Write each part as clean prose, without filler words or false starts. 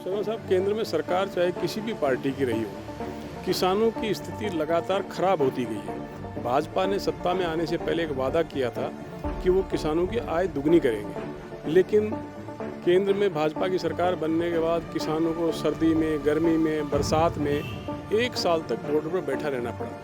शर्मा साहब, केंद्र में सरकार चाहे किसी भी पार्टी की रही हो, किसानों की स्थिति लगातार खराब होती गई है। भाजपा ने सत्ता में आने से पहले एक वादा किया था कि वो किसानों की आय दुगनी करेंगे, लेकिन केंद्र में भाजपा की सरकार बनने के बाद किसानों को सर्दी में, गर्मी में, बरसात में 1 साल तक बॉर्डर पर बैठा रहना पड़ा।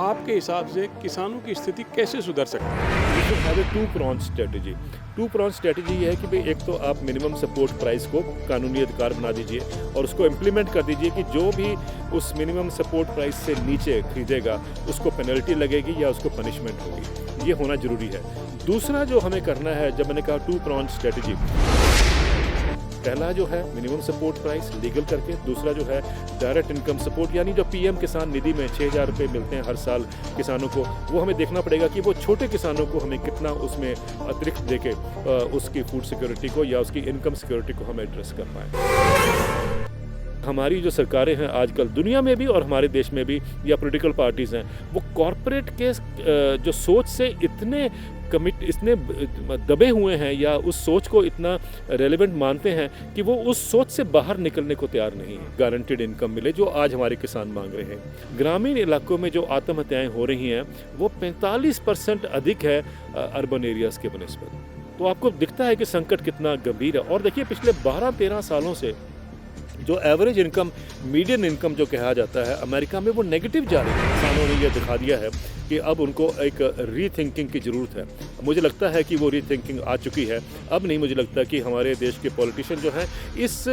आपके हिसाब से किसानों की स्थिति कैसे सुधर सकती है? You should have a two pronged strategy. Two pronged strategy ये है कि भाई एक तो आप मिनिमम सपोर्ट प्राइस को कानूनी अधिकार बना दीजिए और उसको इम्प्लीमेंट कर दीजिए कि जो भी उस मिनिमम सपोर्ट प्राइस से नीचे खरीदेगा उसको पेनल्टी लगेगी या उसको पनिशमेंट होगी। ये होना ज़रूरी है। दूसरा जो हमें करना है, जब मैंने कहा टू प्रॉन्ज स्ट्रेटजी, पहला जो है मिनिमम सपोर्ट प्राइस लीगल करके, दूसरा जो है डायरेक्ट इनकम सपोर्ट, यानी जो पीएम किसान निधि में 6,000 रुपये मिलते हैं हर साल किसानों को, वो हमें देखना पड़ेगा कि वो छोटे किसानों को हमें कितना उसमें अतिरिक्त देके उसकी फूड सिक्योरिटी को या उसकी इनकम सिक्योरिटी को हम एड्रेस कर पाएँ। हमारी जो सरकारें हैं आजकल दुनिया में भी और हमारे देश में भी, या पॉलिटिकल पार्टीज़ हैं, वो कॉरपोरेट के जो सोच से इतने दबे हुए हैं या उस सोच को इतना रेलेवेंट मानते हैं कि वो उस सोच से बाहर निकलने को तैयार नहीं है। गारंटीड इनकम मिले जो आज हमारे किसान मांग रहे हैं। ग्रामीण इलाकों में जो आत्महत्याएं हो रही हैं वो 45% अधिक है अर्बन एरियाज़ के बनस्बत। तो आपको दिखता है कि संकट कितना गंभीर है। और देखिए, पिछले 12-13 सालों से जो एवरेज इनकम, मीडियन इनकम जो कहा जाता है अमेरिका में, वो नेगेटिव जा रही है। किसानों ने यह दिखा दिया है कि अब उनको एक रीथिंकिंग की ज़रूरत है। मुझे लगता है कि वो रीथिंकिंग आ चुकी है। अब नहीं मुझे लगता कि हमारे देश के पॉलिटिशियन जो हैं इस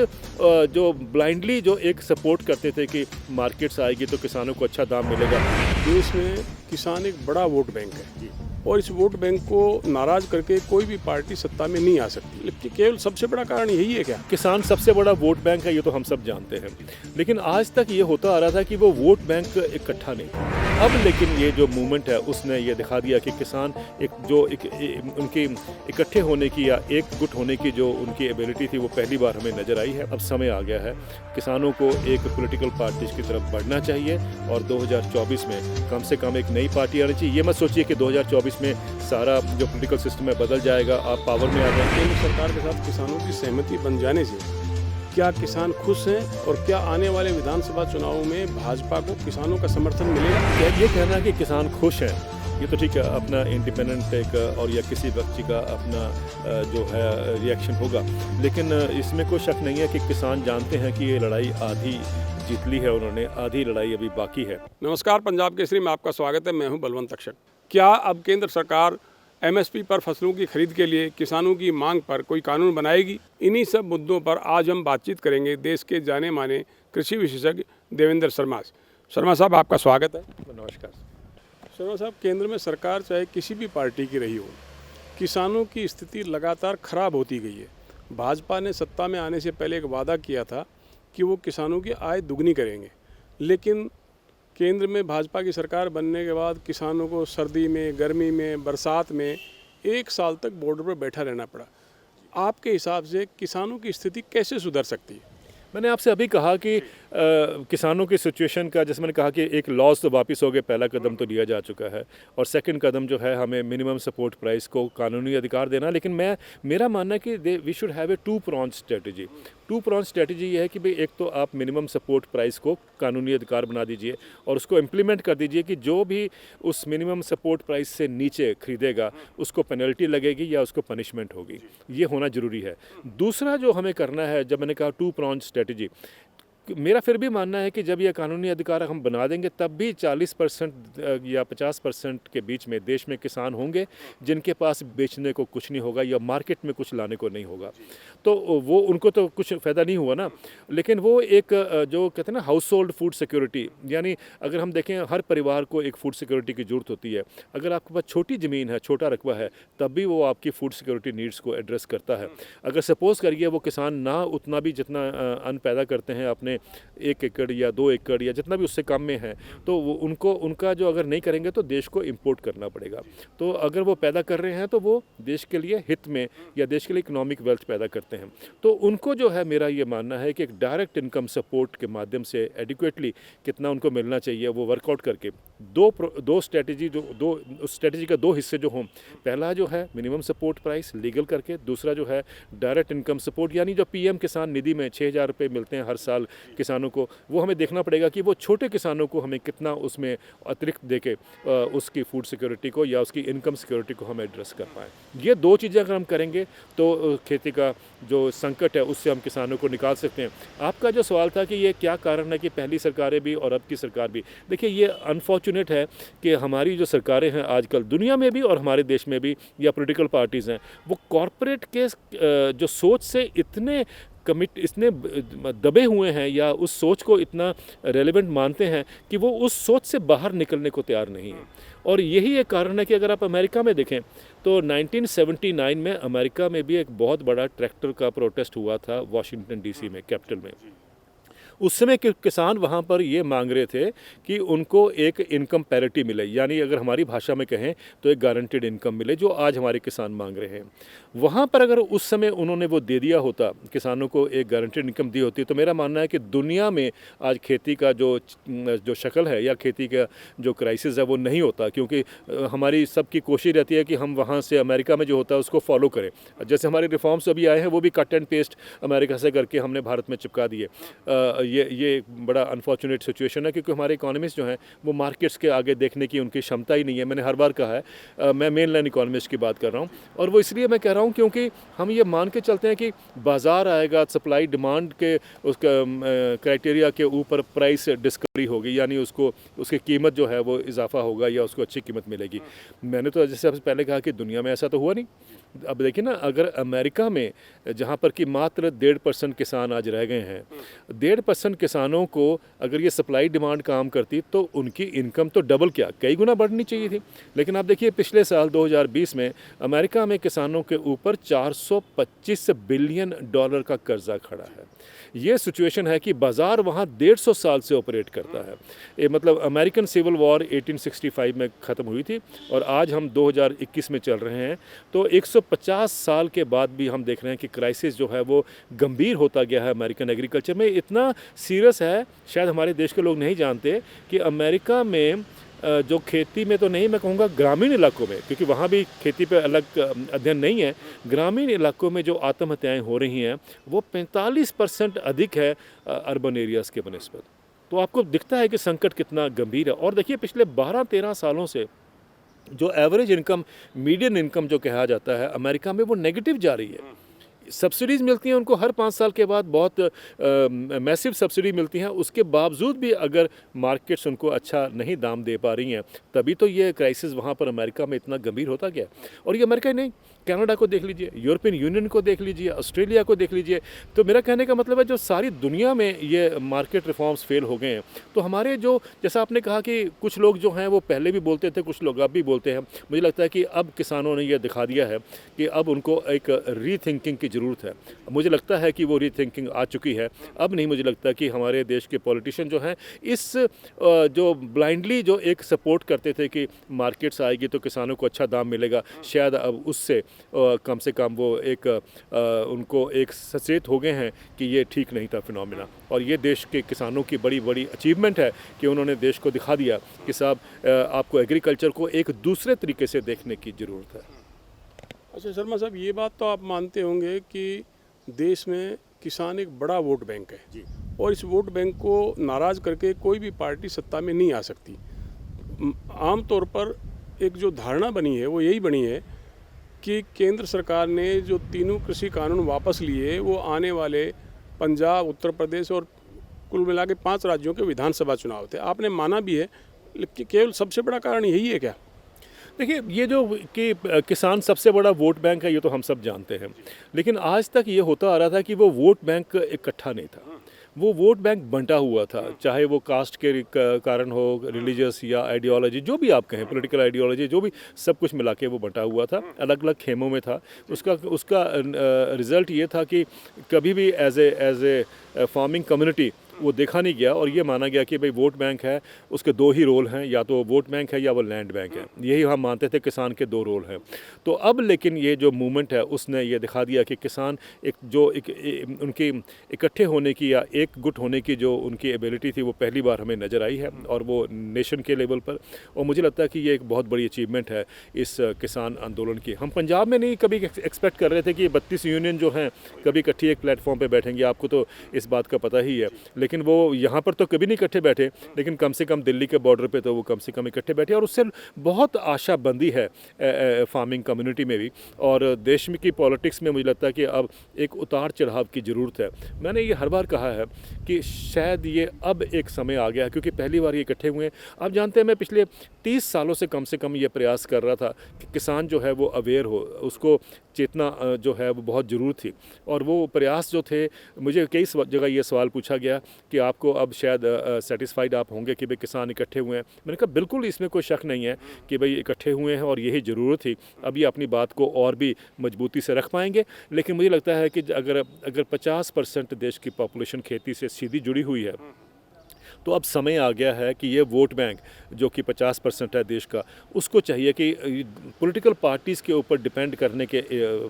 जो ब्लाइंडली जो एक सपोर्ट करते थे कि मार्केट्स आएगी तो किसानों को अच्छा दाम मिलेगा। देश में किसान एक बड़ा वोट बैंक है और इस वोट बैंक को नाराज करके कोई भी पार्टी सत्ता में नहीं आ सकती। लेकिन केवल सबसे बड़ा कारण यही है क्या? किसान सबसे बड़ा वोट बैंक है, ये तो हम सब जानते हैं, लेकिन आज तक ये होता आ रहा था कि वो वोट बैंक इकट्ठा नहीं था। अब लेकिन ये जो मूवमेंट है उसने ये दिखा दिया कि किसान उनकी इकट्ठे होने की या एक गुट होने की जो उनकी एबिलिटी थी वो पहली बार हमें नज़र आई है। अब समय आ गया है किसानों को एक पॉलिटिकल पार्टीज की तरफ बढ़ना चाहिए और 2024 में कम से कम एक नई पार्टी आनी चाहिए। ये मत सोचिए कि 2024 में सारा जो पॉलिटिकल सिस्टम है बदल जाएगा, आप पावर में आ जाएंगे। केंद्र सरकार के साथ किसानों की सहमति बन जाने से क्या किसान खुश हैं और क्या आने वाले विधानसभा चुनावों में भाजपा को किसानों का समर्थन मिलेगा? क्या ये कहना है कि किसान खुश हैं, ये तो ठीक है, अपना इंडिपेंडेंट एक और या किसी व्यक्ति का अपना जो है रिएक्शन होगा, लेकिन इसमें कोई शक नहीं है कि किसान जानते हैं कि ये लड़ाई आधी जीत ली है उन्होंने, आधी लड़ाई अभी बाकी है। नमस्कार, पंजाब केसरी में आपका स्वागत है। मैं हूं बलवंत अक्षक। क्या अब केंद्र सरकार एमएसपी पर फसलों की खरीद के लिए किसानों की मांग पर कोई कानून बनाएगी? इन्हीं सब मुद्दों पर आज हम बातचीत करेंगे देश के जाने माने कृषि विशेषज्ञ देवेंद्र शर्मा से। शर्मा साहब, आपका स्वागत है। नमस्कार। शर्मा साहब, केंद्र में सरकार चाहे किसी भी पार्टी की रही हो, किसानों की स्थिति लगातार खराब होती गई है। भाजपा ने सत्ता में आने से पहले एक वादा किया था कि वो किसानों की आय दुगनी करेंगे, लेकिन केंद्र में भाजपा की सरकार बनने के बाद किसानों को सर्दी में, गर्मी में, बरसात में 1 साल तक बॉर्डर पर बैठा रहना पड़ा। आपके हिसाब से किसानों की स्थिति कैसे सुधर सकती है? मैंने आपसे अभी कहा कि किसानों की सिचुएशन का, जैसे मैंने कहा कि एक लॉस तो वापस हो गए, पहला कदम तो लिया जा चुका है और सेकंड कदम जो है हमें मिनिमम सपोर्ट प्राइस को कानूनी अधिकार देना। लेकिन मेरा मानना है कि we should have a two pronged strategy. Two pronged strategy ये है कि भाई एक तो आप मिनिमम सपोर्ट प्राइस को कानूनी अधिकार बना दीजिए और उसको इम्प्लीमेंट कर दीजिए कि जो भी उस मिनिमम सपोर्ट प्राइस से नीचे खरीदेगा उसको पेनल्टी लगेगी या उसको पनिशमेंट होगी। ये होना ज़रूरी है। दूसरा जो हमें करना है, जब मैंने कहा टू प्रॉन्ज स्ट्रेटजी, मेरा फिर भी मानना है कि जब यह कानूनी अधिकार हम बना देंगे तब भी 40% या 50% के बीच में देश में किसान होंगे जिनके पास बेचने को कुछ नहीं होगा या मार्केट में कुछ लाने को नहीं होगा। तो वो उनको तो कुछ फ़ायदा नहीं हुआ ना, लेकिन वो एक जो कहते हैं ना हाउस होल्ड फूड सिक्योरिटी, यानी अगर हम देखें हर परिवार को एक फूड सिक्योरिटी की ज़रूरत होती है। अगर आपके पास छोटी ज़मीन है, छोटा रकबा है, तब भी वो आपकी फूड सिक्योरिटी नीड्स को एड्रेस करता है। अगर सपोज़ करिए वो किसान ना उतना भी जितना अन्न पैदा करते हैं अपने में 1 एकड़ या 2 एकड़ या जितना भी उससे कम में है, तो वो उनका जो अगर नहीं करेंगे तो देश को इम्पोर्ट करना पड़ेगा। तो अगर वो पैदा कर रहे हैं तो वो देश के लिए हित में या देश के लिए इकोनॉमिक वेल्थ पैदा करते हैं। तो उनको जो है, मेरा ये मानना है कि एक डायरेक्ट इनकम सपोर्ट के माध्यम से एडिक्वेटली कितना उनको मिलना चाहिए वो वर्कआउट करके दो स्ट्रेटजी उस स्ट्रेटजी का 2 हिस्से जो हों, पहला जो है मिनिमम सपोर्ट प्राइस लीगल करके, दूसरा जो है डायरेक्ट इनकम सपोर्ट, यानी जो पीएम किसान निधि में 6,000 रुपये मिलते हैं हर साल किसानों को, वो हमें देखना पड़ेगा कि वो छोटे किसानों को हमें कितना उसमें अतिरिक्त दे के उसकी फूड सिक्योरिटी को या उसकी इनकम सिक्योरिटी को हम एड्रेस कर पाएँ। ये 2 चीज़ें अगर हम करेंगे तो खेती का जो संकट है उससे हम किसानों को निकाल सकते हैं। आपका जो सवाल था कि ये क्या कारण है कि पहली सरकारें भी और अब की सरकार भी, देखिए ये अनफॉर्चुनेट है कि हमारी जो सरकारें हैं आजकल दुनिया में भी और हमारे देश में भी, या पॉलिटिकल पार्टीज़ हैं, वो कॉरपोरेट के जो सोच से इतने दबे हुए हैं या उस सोच को इतना रेलेवेंट मानते हैं कि वो उस सोच से बाहर निकलने को तैयार नहीं है। और यही एक कारण है कि अगर आप अमेरिका में देखें तो 1979 में अमेरिका में भी एक बहुत बड़ा ट्रैक्टर का प्रोटेस्ट हुआ था वाशिंगटन डीसी में, कैपिटल में। उस समय के किसान वहाँ पर ये मांग रहे थे कि उनको एक इनकम पैरिटी मिले, यानी अगर हमारी भाषा में कहें तो एक गारंटेड इनकम मिले, जो आज हमारे किसान मांग रहे हैं। वहाँ पर अगर उस समय उन्होंने वो दे दिया होता, किसानों को एक गारंटेड इनकम दी होती, तो मेरा मानना है कि दुनिया में आज खेती का जो शक्ल है या खेती का जो क्राइसिस है वो नहीं होता, क्योंकि हमारी सबकी कोशिश रहती है कि हम वहाँ से अमेरिका में जो होता है उसको फॉलो करें। जैसे हमारे रिफॉर्म्स अभी आए हैं वो भी कट एंड पेस्ट अमेरिका से करके हमने भारत में चिपका दिए। ये एक बड़ा अनफॉर्चुनेट सिचुएशन है, क्योंकि हमारे इकोनॉमिस्ट जो हैं वो मार्केट्स के आगे देखने की उनकी क्षमता ही नहीं है। मैंने हर बार कहा है, मैं मेन लाइन इकोनॉमिस्ट की बात कर रहा हूँ, और वो इसलिए मैं कह रहा हूँ क्योंकि हम ये मान के चलते हैं कि बाज़ार आएगा, सप्लाई डिमांड के उसका क्राइटेरिया के ऊपर प्राइस डिस्कवरी होगी, यानी उसकी कीमत जो है वो इजाफा होगा या उसको अच्छी कीमत मिलेगी। मैंने तो जैसे आपसे पहले कहा कि दुनिया में ऐसा तो हुआ नहीं। अब देखिए ना, अगर अमेरिका में जहाँ पर कि मात्र 1.5% किसान आज रह गए हैं, 1.5% किसानों को अगर ये सप्लाई डिमांड काम करती तो उनकी इनकम तो डबल क्या कई गुना बढ़नी चाहिए थी। लेकिन आप देखिए पिछले साल 2020 में अमेरिका में किसानों के ऊपर $425 बिलियन का कर्जा खड़ा है। ये सिचुएशन है कि बाज़ार वहाँ 150 साल से ऑपरेट करता है। ये मतलब अमेरिकन सिविल वॉर 1865 में ख़त्म हुई थी और आज हम 2021 में चल रहे हैं, तो 150 साल के बाद भी हम देख रहे हैं कि क्राइसिस जो है वो गंभीर होता गया है अमेरिकन एग्रीकल्चर में। इतना सीरियस है, शायद हमारे देश के लोग नहीं जानते कि अमेरिका में जो खेती में तो नहीं, मैं कहूँगा ग्रामीण इलाकों में, क्योंकि वहाँ भी खेती पे अलग अध्ययन नहीं है, ग्रामीण इलाकों में जो आत्महत्याएं हो रही हैं वो 45% अधिक है अर्बन एरियाज़ के बनिस्बत। तो आपको दिखता है कि संकट कितना गंभीर है। और देखिए पिछले 12-13 सालों से जो एवरेज इनकम, मीडियन इनकम जो कहा जाता है अमेरिका में, वो नेगेटिव जा रही है। सब्सिडीज़ मिलती हैं उनको हर 5 साल के बाद, बहुत मैसिव सब्सिडी मिलती हैं, उसके बावजूद भी अगर मार्केट्स उनको अच्छा नहीं दाम दे पा रही हैं, तभी तो ये क्राइसिस वहाँ पर अमेरिका में इतना गंभीर होता गया। और ये अमेरिका ही नहीं, कनाडा को देख लीजिए, यूरोपियन यूनियन को देख लीजिए, ऑस्ट्रेलिया को देख लीजिए। तो मेरा कहने का मतलब है जो सारी दुनिया में ये मार्केट रिफॉर्म्स फेल हो गए हैं, तो हमारे जो, जैसा आपने कहा कि कुछ लोग जो हैं वो पहले भी बोलते थे, कुछ लोग अब भी बोलते हैं, मुझे लगता है कि अब किसानों ने यह दिखा दिया है कि अब उनको एक रीथिंकिंग की ज़रूरत है। मुझे लगता है कि वो रीथिंकिंग आ चुकी है। अब नहीं मुझे लगता कि हमारे देश के पॉलिटिशियन जो हैं इस जो ब्लाइंडली जो एक सपोर्ट करते थे कि मार्केट्स आएगी तो किसानों को अच्छा दाम मिलेगा, शायद अब उससे कम से कम वो एक उनको एक सचेत हो गए हैं कि ये ठीक नहीं था फिनोमिना। और ये देश के किसानों की बड़ी बड़ी अचीवमेंट है कि उन्होंने देश को दिखा दिया कि साहब आपको एग्रीकल्चर को एक दूसरे तरीके से देखने की ज़रूरत है। अच्छा शर्मा साहब, ये बात तो आप मानते होंगे कि देश में किसान एक बड़ा वोट बैंक है जी। और इस वोट बैंक को नाराज़ करके कोई भी पार्टी सत्ता में नहीं आ सकती। आम तौर पर एक जो धारणा बनी है वो यही बनी है कि केंद्र सरकार ने जो तीनों कृषि कानून वापस लिए वो आने वाले पंजाब, उत्तर प्रदेश और कुल मिला के 5 राज्यों के विधानसभा चुनाव थे। आपने माना भी है, लेकिन केवल सबसे बड़ा कारण यही है क्या? देखिए, ये जो कि किसान सबसे बड़ा वोट बैंक है ये तो हम सब जानते हैं, लेकिन आज तक ये होता आ रहा था कि वो वोट बैंक इकट्ठा नहीं था, वो वोट बैंक बंटा हुआ था, चाहे वो कास्ट के कारण हो, रिलीजियस या आइडियोलॉजी, जो भी आप कहें, पॉलिटिकल आइडियोलॉजी, जो भी, सब कुछ मिला के वो बंटा हुआ था, अलग अलग खेमों में था। उसका रिज़ल्ट ये था कि कभी भी एज ए फार्मिंग कम्युनिटी वो देखा नहीं गया और ये माना गया कि भाई वोट बैंक है, उसके दो ही रोल हैं, या तो वोट बैंक है या वो लैंड बैंक है। यही हम मानते थे किसान के दो रोल हैं। तो अब लेकिन ये जो मूवमेंट है उसने ये दिखा दिया कि किसान उनकी इकट्ठे होने की या एक गुट होने की जो उनकी एबिलिटी थी वो पहली बार हमें नज़र आई है, और वो नेशन के लेवल पर। और मुझे लगता है कि ये एक बहुत बड़ी अचीवमेंट है इस किसान आंदोलन की। हम पंजाब में नहीं कभी एक्सपेक्ट कर रहे थे कि 32 यूनियन जो हैं कभी इकट्ठी एक प्लेटफॉर्म पे बैठेंगे, आपको तो इस बात का पता ही है। लेकिन वो यहाँ पर तो कभी नहीं इकट्ठे बैठे, लेकिन कम से कम दिल्ली के बॉर्डर पे तो वो कम से कम इकट्ठे बैठे, और उससे बहुत आशाबंदी है फार्मिंग कम्युनिटी में भी, और देश में की पॉलिटिक्स में मुझे लगता है कि अब एक उतार चढ़ाव की ज़रूरत है। मैंने ये हर बार कहा है कि शायद ये अब एक समय आ गया है, क्योंकि पहली बार ये इकट्ठे हुए हैं। आप जानते हैं मैं पिछले 30 सालों से कम ये प्रयास कर रहा था कि किसान जो है वो अवेयर हो, उसको चेतना जो है वो बहुत ज़रूर थी। और वो प्रयास जो थे, मुझे कई जगह ये सवाल पूछा गया कि आपको अब शायद सेटिस्फाइड आप होंगे कि भाई किसान इकट्ठे हुए हैं। मैंने कहा बिल्कुल इसमें कोई शक नहीं है कि भाई इकट्ठे हुए हैं और यही ज़रूरत थी। अब ये अपनी बात को और भी मजबूती से रख पाएंगे। लेकिन मुझे लगता है कि अगर 50% देश की पॉपुलेशन खेती से सीधी जुड़ी हुई है, तो अब समय आ गया है कि ये वोट बैंक जो कि 50% है देश का, उसको चाहिए कि पॉलिटिकल पार्टीज़ के ऊपर डिपेंड करने के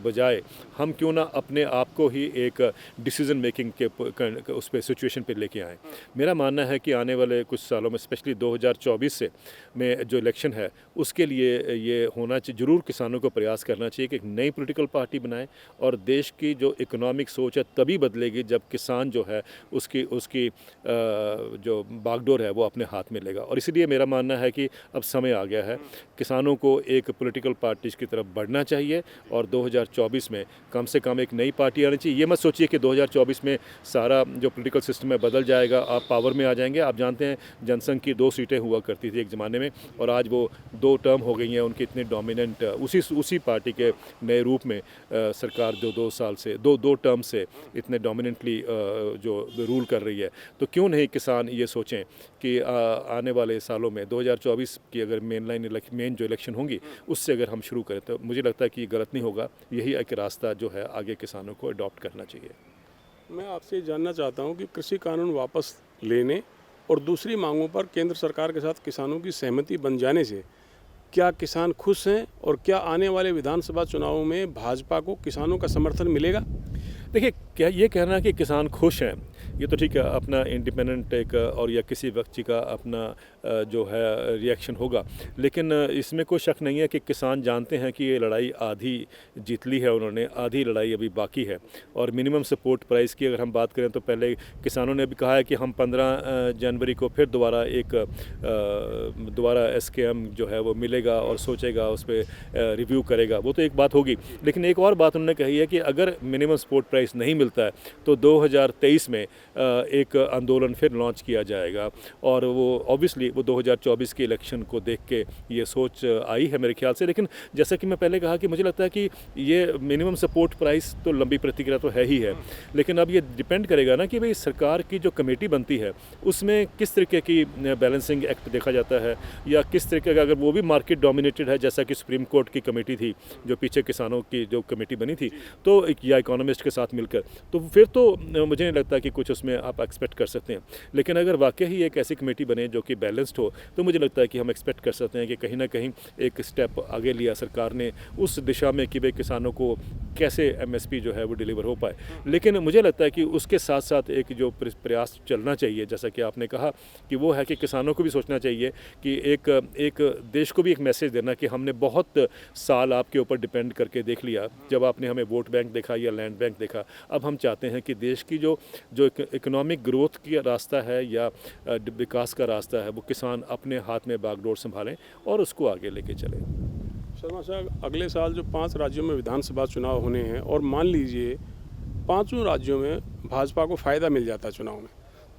बजाय हम क्यों ना अपने आप को ही एक डिसीजन मेकिंग के उस पर सिचुएशन पे लेके आएँ। मेरा मानना है कि आने वाले कुछ सालों में, स्पेशली 2024 से में जो इलेक्शन है उसके लिए ये होना चाहिए, ज़रूर किसानों को प्रयास करना चाहिए कि एक नई पॉलिटिकल पार्टी बनाएं, और देश की जो इकोनॉमिक सोच है तभी बदलेगी जब किसान जो है उसकी जो बागडोर है वो अपने हाथ में लेगा। और इसलिए मेरा मानना है कि अब समय आ गया है, किसानों को एक पॉलिटिकल पार्टीज़ की तरफ बढ़ना चाहिए, और 2024 में कम से कम एक नई पार्टी आनी चाहिए। ये मत सोचिए कि 2024 में सारा जो पॉलिटिकल सिस्टम है बदल जाएगा, आप पावर में आ जाएंगे। आप जानते हैं जनसंघ की 2 सीटें हुआ करती थी एक ज़माने में, और आज वो 2 टर्म हो गई हैं उनकी, इतने डोमिनेंट उसी पार्टी के नए रूप में सरकार जो 2 साल से 2 टर्म से इतने डोमिनेंटली जो रूल कर रही है। तो क्यों नहीं किसान ये सोचें कि आने वाले सालों में 2024 की अगर मेन जो इलेक्शन होंगी उससे अगर हम शुरू करें, तो मुझे लगता है कि गलत नहीं होगा। यही एक रास्ता जो है आगे किसानों को अडॉप्ट करना चाहिए। मैं आपसे जानना चाहता हूं कि कृषि कानून वापस लेने और दूसरी मांगों पर केंद्र सरकार के साथ किसानों की सहमति बन जाने से क्या किसान खुश हैं, और क्या आने वाले विधानसभा चुनावों में भाजपा को किसानों का समर्थन मिलेगा? देखिए, क्या ये कहना कि किसान खुश हैं, ये तो ठीक है, अपना इंडिपेंडेंट एक और या किसी व्यक्ति का अपना जो है रिएक्शन होगा। लेकिन इसमें कोई शक नहीं है कि किसान जानते हैं कि ये लड़ाई आधी जीत ली है उन्होंने, आधी लड़ाई अभी बाकी है। और मिनिमम सपोर्ट प्राइस की अगर हम बात करें तो पहले किसानों ने भी कहा है कि हम 15 जनवरी को फिर दोबारा SKM जो है वो मिलेगा और सोचेगा, उस पर रिव्यू करेगा। वो तो एक बात होगी। लेकिन एक और बात उन्होंने कही है कि अगर मिनिमम सपोर्ट प्राइस नहीं मिलता है तो 2023 में एक आंदोलन फिर लॉन्च किया जाएगा। और वो ऑब्वियसली वो 2024 के इलेक्शन को देख के ये सोच आई है मेरे ख्याल से। लेकिन जैसा कि मैं पहले कहा कि मुझे लगता है कि ये मिनिमम सपोर्ट प्राइस तो लंबी प्रतिक्रिया तो है ही है, लेकिन अब ये डिपेंड करेगा ना कि भाई सरकार की जो कमेटी बनती है उसमें किस तरीके की बैलेंसिंग एक्ट देखा जाता है, या किस तरीके का, अगर वो भी मार्केट डोमिनेटेड है जैसा कि सुप्रीम कोर्ट की कमेटी थी जो पीछे किसानों की जो कमेटी बनी थी, तो या इकोनॉमिस्ट के साथ मिलकर, तो फिर तो मुझे नहीं लगता कि कुछ उसमें आप एक्सपेक्ट कर सकते हैं। लेकिन अगर वाकई ही एक ऐसी कमेटी बने जो कि बैलेंस्ड हो, तो मुझे लगता है कि हम एक्सपेक्ट कर सकते हैं कि कहीं ना कहीं एक स्टेप आगे लिया सरकार ने उस दिशा में कि भाई किसानों को कैसे MSP जो है वो डिलीवर हो पाए। लेकिन मुझे लगता है कि उसके साथ साथ एक जो प्रयास चलना चाहिए, जैसा कि आपने कहा, कि वो है कि किसानों को भी सोचना चाहिए कि एक देश को भी एक मैसेज देना कि हमने बहुत साल आपके ऊपर डिपेंड करके देख लिया, जब आपने हमें वोट बैंक देखा या लैंड बैंक देखा। अब हम चाहते हैं कि देश की जो इकोनॉमिक ग्रोथ की रास्ता है या विकास का रास्ता है, वो किसान अपने हाथ में बागडोर संभालें और उसको आगे लेके चलें। शर्मा साहब, अगले साल जो 5 राज्यों में विधानसभा चुनाव होने हैं, और मान लीजिए 5 राज्यों में भाजपा को फ़ायदा मिल जाता है चुनाव में,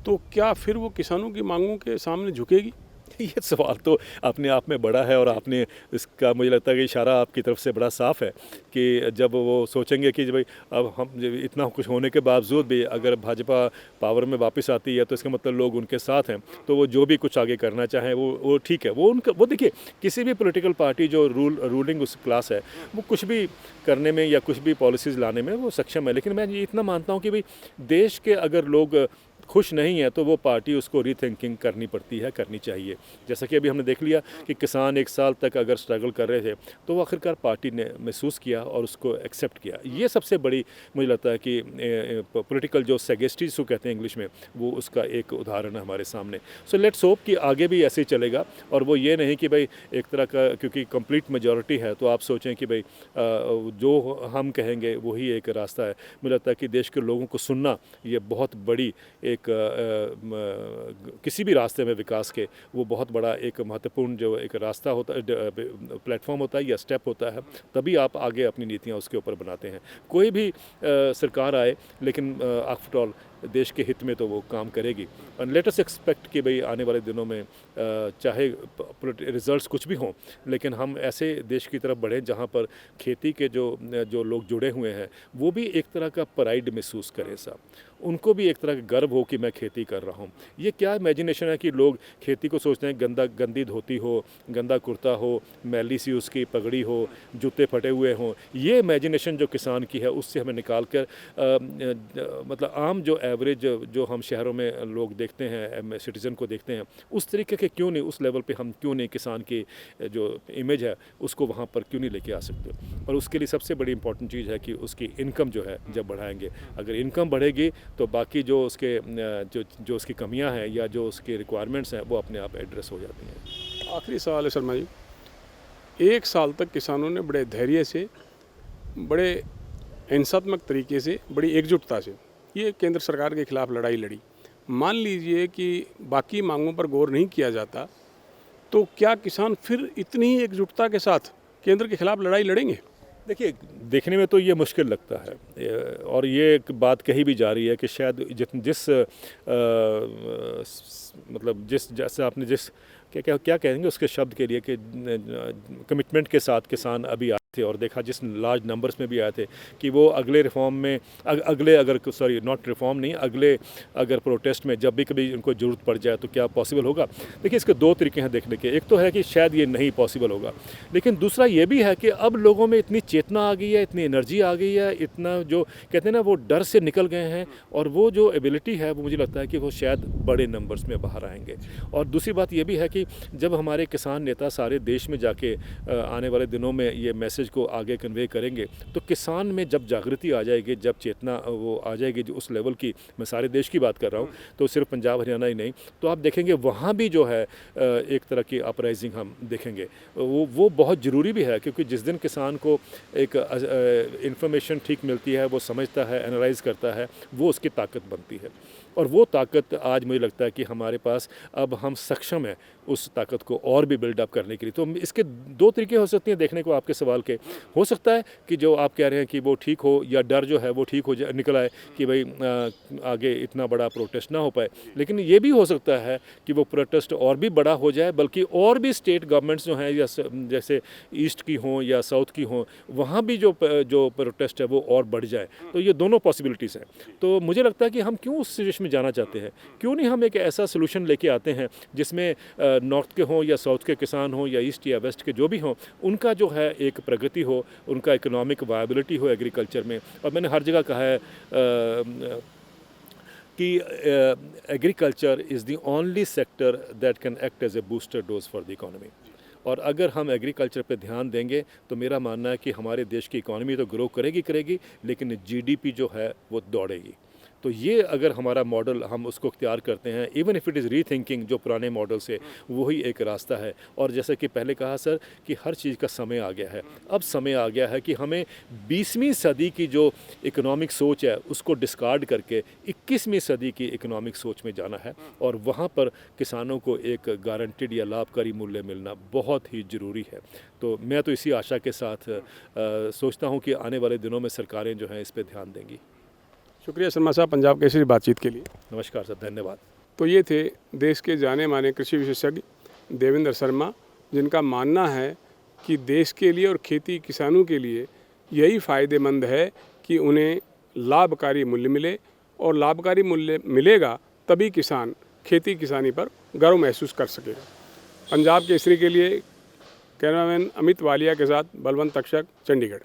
तो क्या फिर वो किसानों की मांगों के सामने झुकेगी? ये सवाल तो अपने आप में बड़ा है, और आपने इसका मुझे लगता है कि इशारा आपकी तरफ से बड़ा साफ़ है कि जब वो सोचेंगे कि भाई अब हम इतना कुछ होने के बावजूद भी अगर भाजपा पावर में वापस आती है तो इसका मतलब लोग उनके साथ हैं, तो वो जो भी कुछ आगे करना चाहें वो ठीक है। वो देखिए, किसी भी पॉलिटिकल पार्टी जो रूलिंग उस क्लास है, वो कुछ भी करने में या कुछ भी पॉलिसीज़ लाने में वो सक्षम है। लेकिन मैं ये इतना मानता हूँ कि भाई देश के अगर लोग खुश नहीं है तो वो पार्टी उसको रीथिंकिंग करनी पड़ती है, करनी चाहिए। जैसा कि अभी हमने देख लिया कि किसान 1 साल तक अगर स्ट्रगल कर रहे थे तो वो आखिरकार पार्टी ने महसूस किया और उसको एक्सेप्ट किया। ये सबसे बड़ी मुझे लगता है कि पॉलिटिकल जो सैगेस्टी जिसको कहते हैं इंग्लिश में, वो उसका एक उदाहरण है हमारे सामने। सो लेट्स होप कि आगे भी ऐसे ही चलेगा और वो ये नहीं कि भाई एक तरह का क्योंकि कंप्लीट मेजॉरिटी है तो आप सोचें कि भाई जो हम कहेंगे वही एक रास्ता है। मुझे लगता है कि देश के लोगों को सुनना ये बहुत बड़ी एक किसी भी रास्ते में विकास के वो बहुत बड़ा एक महत्वपूर्ण जो एक रास्ता होता है, प्लेटफॉर्म होता है या स्टेप होता है, तभी आप आगे अपनी नीतियाँ उसके ऊपर बनाते हैं। कोई भी सरकार आए लेकिन आफ्टर ऑल देश के हित में तो वो काम करेगी। और लेट अस एक्सपेक्ट कि भाई आने वाले दिनों में चाहे रिजल्ट्स कुछ भी हों लेकिन हम ऐसे देश की तरफ बढ़ें जहाँ पर खेती के जो लोग जुड़े हुए हैं वो भी एक तरह का प्राइड महसूस करें साहब, उनको भी एक तरह का गर्व हो कि मैं खेती कर रहा हूँ। ये क्या इमेजिनेशन है कि लोग खेती को सोचते हैं गंदी धोती हो, गंदा कुर्ता हो, मैली सी उसकी पगड़ी हो, जूते फटे हुए हों। ये इमेजिनेशन जो किसान की है उससे हमें निकाल कर मतलब आम जो एवरेज जो हम शहरों में लोग देखते हैं, सिटीज़न को देखते हैं, उस तरीके के क्यों नहीं, उस लेवल पे हम क्यों नहीं किसान की जो इमेज है उसको वहाँ पर क्यों नहीं लेके आ सकते। और उसके लिए सबसे बड़ी इंपॉर्टेंट चीज़ है कि उसकी इनकम जो है जब बढ़ाएंगे, अगर इनकम बढ़ेगी तो बाकी जो उसके जो उसकी कमियां हैं या जो उसकी रिक्वायरमेंट्स हैं वो अपने आप एड्रेस हो जाती हैं। आखिरी सवाल है शर्मा जी, 1 साल तक किसानों ने बड़े धैर्य से, बड़े हिंसात्मक तरीके से, बड़ी एकजुटता से ये केंद्र सरकार के खिलाफ लड़ाई लड़ी। मान लीजिए कि बाकी मांगों पर गौर नहीं किया जाता तो क्या किसान फिर इतनी ही एकजुटता के साथ केंद्र के खिलाफ लड़ाई लड़ेंगे? देखिए, देखने में तो ये मुश्किल लगता है और ये एक बात कही भी जा रही है कि शायद मतलब जैसे आपने क्या कहेंगे उसके शब्द के लिए कि कमिटमेंट के साथ किसान अभी आए थे और देखा जिस लार्ज नंबर्स में भी आए थे कि वो अगले रिफॉर्म में अगले अगर प्रोटेस्ट में जब भी कभी उनको ज़रूरत पड़ जाए तो क्या पॉसिबल होगा। देखिए, इसके 2 तरीके हैं देखने के। एक तो है कि शायद ये नहीं पॉसिबल होगा, लेकिन दूसरा ये भी है कि अब लोगों में इतनी चेतना आ गई है, इतनी एनर्जी आ गई है, इतना जो कहते हैं ना वो डर से निकल गए हैं और वो जो एबिलिटी है वो मुझे लगता है कि वो शायद बड़े नंबर्स में बाहर आएंगे। और दूसरी बात ये भी है कि जब हमारे किसान नेता सारे देश में जाके आने वाले दिनों में ये मैसेज को आगे कन्वे करेंगे तो किसान में जब जागृति आ जाएगी, जब चेतना वो आ जाएगी जो उस लेवल की, मैं सारे देश की बात कर रहा हूँ, तो सिर्फ पंजाब हरियाणा ही नहीं, तो आप देखेंगे वहाँ भी जो है एक तरह की अपराइजिंग हम देखेंगे। वो बहुत ज़रूरी भी है क्योंकि जिस दिन किसान को एक इन्फॉर्मेशन ठीक मिलती है, वो समझता है, एनालाइज करता है, वो उसकी ताकत बनती है। और वो ताकत आज मुझे लगता है कि हमारे पास अब हम सक्षम हैं उस ताकत को और भी बिल्डअप करने के लिए। तो इसके 2 तरीके हो सकते हैं देखने को आपके सवाल के। हो सकता है कि जो आप कह रहे हैं कि वो ठीक हो या डर जो है वो ठीक हो निकल आए कि भाई आगे इतना बड़ा प्रोटेस्ट ना हो पाए, लेकिन ये भी हो सकता है कि वो प्रोटेस्ट और भी बड़ा हो जाए, बल्कि और भी स्टेट गवर्नमेंट्स जो हैं या जैसे ईस्ट की हों या साउथ की हों, वहाँ भी जो प्रोटेस्ट है वो और बढ़ जाए। तो ये दोनों पॉसिबिलिटीज़ हैं। तो मुझे लगता है कि हम क्यों उस सिचुएशन में जाना चाहते हैं, क्यों नहीं हम एक ऐसा सोल्यूशन लेके आते हैं जिसमें नॉर्थ के हों या साउथ के किसान हों या ईस्ट या वेस्ट के जो भी हों, उनका जो है एक प्रगति हो, उनका इकोनॉमिक वायबिलिटी हो एग्रीकल्चर में। और मैंने हर जगह कहा है कि agriculture is the only sector that can act as a booster dose for the economy. और अगर हम एग्रीकल्चर पे ध्यान देंगे तो मेरा मानना है कि हमारे देश की इकोनॉमी तो ग्रो करेगी, लेकिन जीडीपी जो है वो दौड़ेगी। तो ये अगर हमारा मॉडल हम उसको इख्तियार करते हैं, even if it is rethinking जो पुराने मॉडल से, वही एक रास्ता है। और जैसे कि पहले कहा सर कि हर चीज़ का समय आ गया है, अब समय आ गया है कि हमें 20वीं सदी की जो इकोनॉमिक सोच है उसको डिस्कार्ड करके 21वीं सदी की इकोनॉमिक सोच में जाना है और वहाँ पर किसानों को एक गारंटेड या लाभकारी मूल्य मिलना बहुत ही ज़रूरी है। तो मैं तो इसी आशा के साथ सोचता हूँ कि आने वाले दिनों में सरकारें जो हैं इस पर ध्यान देंगी। शुक्रिया शर्मा साहब पंजाब केसरी बातचीत के लिए। नमस्कार सर, धन्यवाद। तो ये थे देश के जाने माने कृषि विशेषज्ञ देवेंद्र शर्मा, जिनका मानना है कि देश के लिए और खेती किसानों के लिए यही फ़ायदेमंद है कि उन्हें लाभकारी मूल्य मिले, और लाभकारी मूल्य मिलेगा तभी किसान खेती किसानी पर गर्व महसूस कर सकेगा। पंजाब केसरी के लिए कैमरामैन अमित वालिया के साथ बलवंत तक्षक, चंडीगढ़।